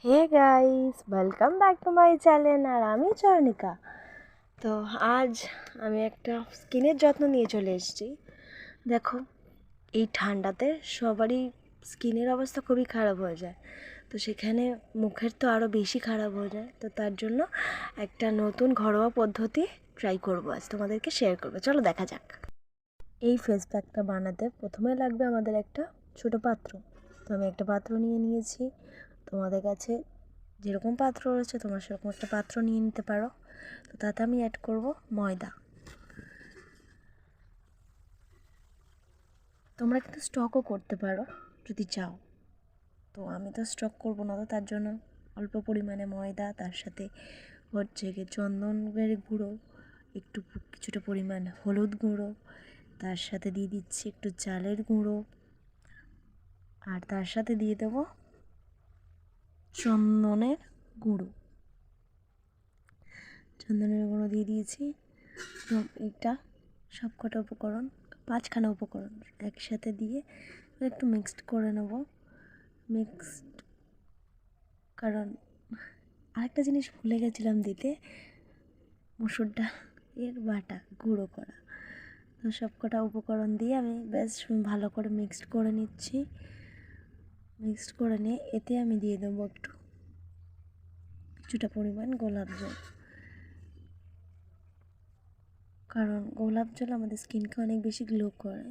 Hey guys, welcome back to my channel. আর আমি চয়নিকা। তো আজ আমি একটা স্কিনের যত্ন নিয়ে চলে এসেছি। দেখো, এই ঠান্ডাতে সবারই স্কিনের অবস্থা খুবই খারাপ হয়ে যায়, তো সেখানে মুখের তো আরও বেশি খারাপ হয়ে যায়। তো তার জন্য একটা নতুন ঘরোয়া পদ্ধতি ট্রাই করবো, আজ তোমাদেরকে শেয়ার করবো। চলো দেখা যাক। এই ফেস প্যাকটা বানাতে প্রথমে লাগবে আমাদের একটা ছোট পাত্র। তো আমি একটা পাত্র নিয়ে নিয়েছি। তোমাদের কাছে যেরকম পাত্র রয়েছে তোমরা সেরকম একটা পাত্র নিয়ে নিতে পারো। তো তাতে আমি অ্যাড করব ময়দা। তোমরা কিন্তু স্টকও করতে পারো যদি চাও। তো আমি তো স্টক করব না, তো তার জন্য অল্প পরিমাণে ময়দা, তার সাথে হচ্ছে গিয়ে চন্দনের গুঁড়ো, একটু কিছুটা পরিমাণ হলুদ গুঁড়ো, তার সাথে দিয়ে দিচ্ছি একটু চালের গুঁড়ো, আর তার সাথে দিয়ে দেবো চন্দনের গুঁড়ো। চন্দনের গুঁড়ো দিয়ে দিয়েছি। তো এটা সব কটা উপকরণ, 5খানা উপকরণ একসাথে দিয়ে একটু মিক্সড করে নেব। কারণ আরেকটা জিনিস ভুলে গেছিলাম দিতে, মসুর ডাল এর বাটা গুঁড়ো করা। তো সব কটা উপকরণ দিয়ে আমি বেশ ভালো করে মিক্সড করে নিচ্ছি। মিক্সড করে নিয়ে এতে আমি দিয়ে দেবো কিছুটা পরিমাণ গোলাপ জল। কারণ গোলাপ জল আমাদের স্কিনকে অনেক বেশি গ্লো করে।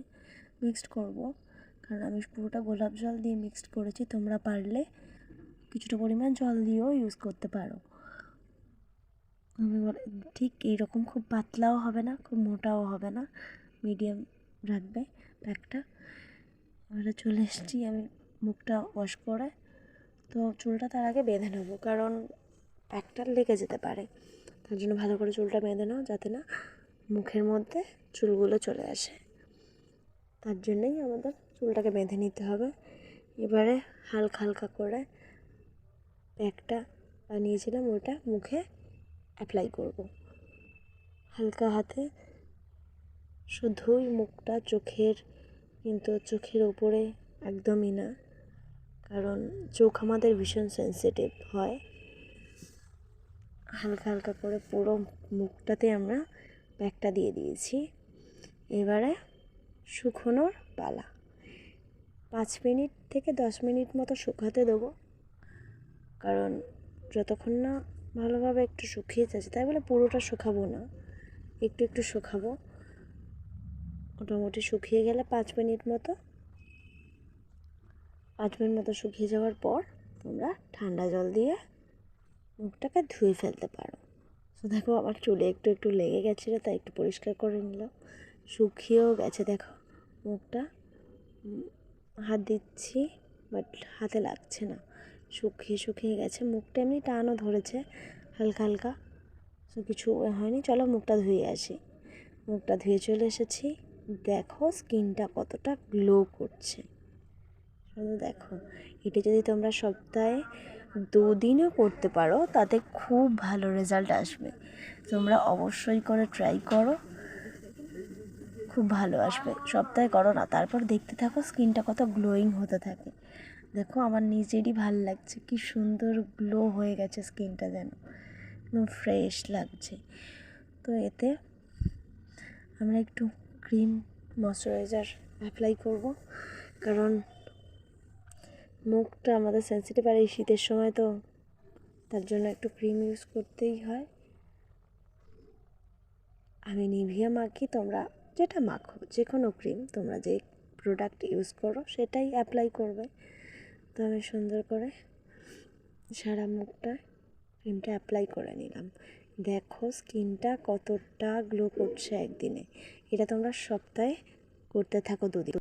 মিক্সড করব, কারণ আমি পুরোটা গোলাপ জল দিয়ে মিক্সড করেছি। তোমরা পারলে কিছুটা পরিমাণ জল দিয়েও ইউজ করতে পারো। আমি ঠিক এইরকম খুব পাতলাও হবে না, খুব মোটাও হবে না, মিডিয়াম রাখবে প্যাকটা। এবারে চলে এসেছি আমি মুখটা ওয়াশ করে। তো চুলটা তার আগে বেঁধে নেবো, কারণ প্যাকটা লেগে যেতে পারে। তার জন্য ভালো করে চুলটা বেঁধে নাও, যাতে না মুখের মধ্যে চুলগুলো চলে আসে। তার জন্যই আমাদের চুলটাকে বেঁধে নিতে হবে। এবারে হালকা হালকা করে প্যাকটা বানিয়েছিলাম ওটা মুখে অ্যাপ্লাই করব। হালকা হাতে, শুধুই মুখটা, কিন্তু চোখের ওপরে একদমই না, কারণ চোখ আমাদের ভীষণ সেন্সিটিভ হয়। হালকা হালকা করে পুরো মুখটাতে আমরা প্যাকটা দিয়ে দিয়েছি। এবারে শুকোনোর পালা। 5 মিনিট থেকে 10 মিনিট মতো শুকাতে দেবো, কারণ যতক্ষণ না ভালোভাবে একটু শুকিয়ে যাচ্ছে, তাই বলে পুরোটা শুকাবো না, একটু একটু শুকাবো। মোটামুটি শুকিয়ে গেলে 5 মিনিট মতো শুকিয়ে যাওয়ার পর তোমরা ঠান্ডা জল দিয়ে মুখটাকে ধুয়ে ফেলতে পারো। তো দেখো, আমার চুলে একটু একটু লেগে গেছিলো, তাই একটু পরিষ্কার করে নিলাম। শুকিয়েও গেছে, দেখো মুখটা। হাত দিচ্ছি বাট হাতে লাগছে না, শুকিয়ে গেছে। মুখটা এমনি টানও ধরেছে হালকা হালকা, তো কিছু হয়নি। চলো মুখটা ধুয়ে আসি। মুখটা ধুয়ে চলে এসেছি। দেখো স্কিনটা কতটা গ্লো করছে, শুধু দেখো। এটা যদি তোমরা সপ্তাহে 2 দিনও করতে পারো, তাতে খুব ভালো রেজাল্ট আসবে। তোমরা অবশ্যই করে ট্রাই করো, খুব ভালো আসবে। সপ্তাহে করো না, তারপর দেখতে থাকো স্কিনটা কত গ্লোয়িং হতে থাকে। দেখো, আমার নিজেরই ভালো লাগছে, কি সুন্দর গ্লো হয়ে গেছে স্কিনটা, যেন একদম ফ্রেশ লাগছে। তো এতে আমরা একটু ক্রিম ময়শ্চারাইজার অ্যাপ্লাই করব, কারণ মুখটা আমাদের সেন্সিটিভ, আর এই শীতের সময় তো তার জন্য একটু ক্রিম ইউজ করতেই হয়। আমি নিভিয়া মাখি, তোমরা যেটা মাখো, যে কোনো ক্রিম, তোমরা যে প্রোডাক্ট ইউজ করো সেটাই অ্যাপ্লাই করবে। তো আমি সুন্দর করে সারা মুখটা ক্রিমটা অ্যাপ্লাই করে নিলাম। দেখো স্কিনটা কতটা গ্লো করছে একদিনে। এটা তোমরা সপ্তাহে করতে থাকো 2 দিন।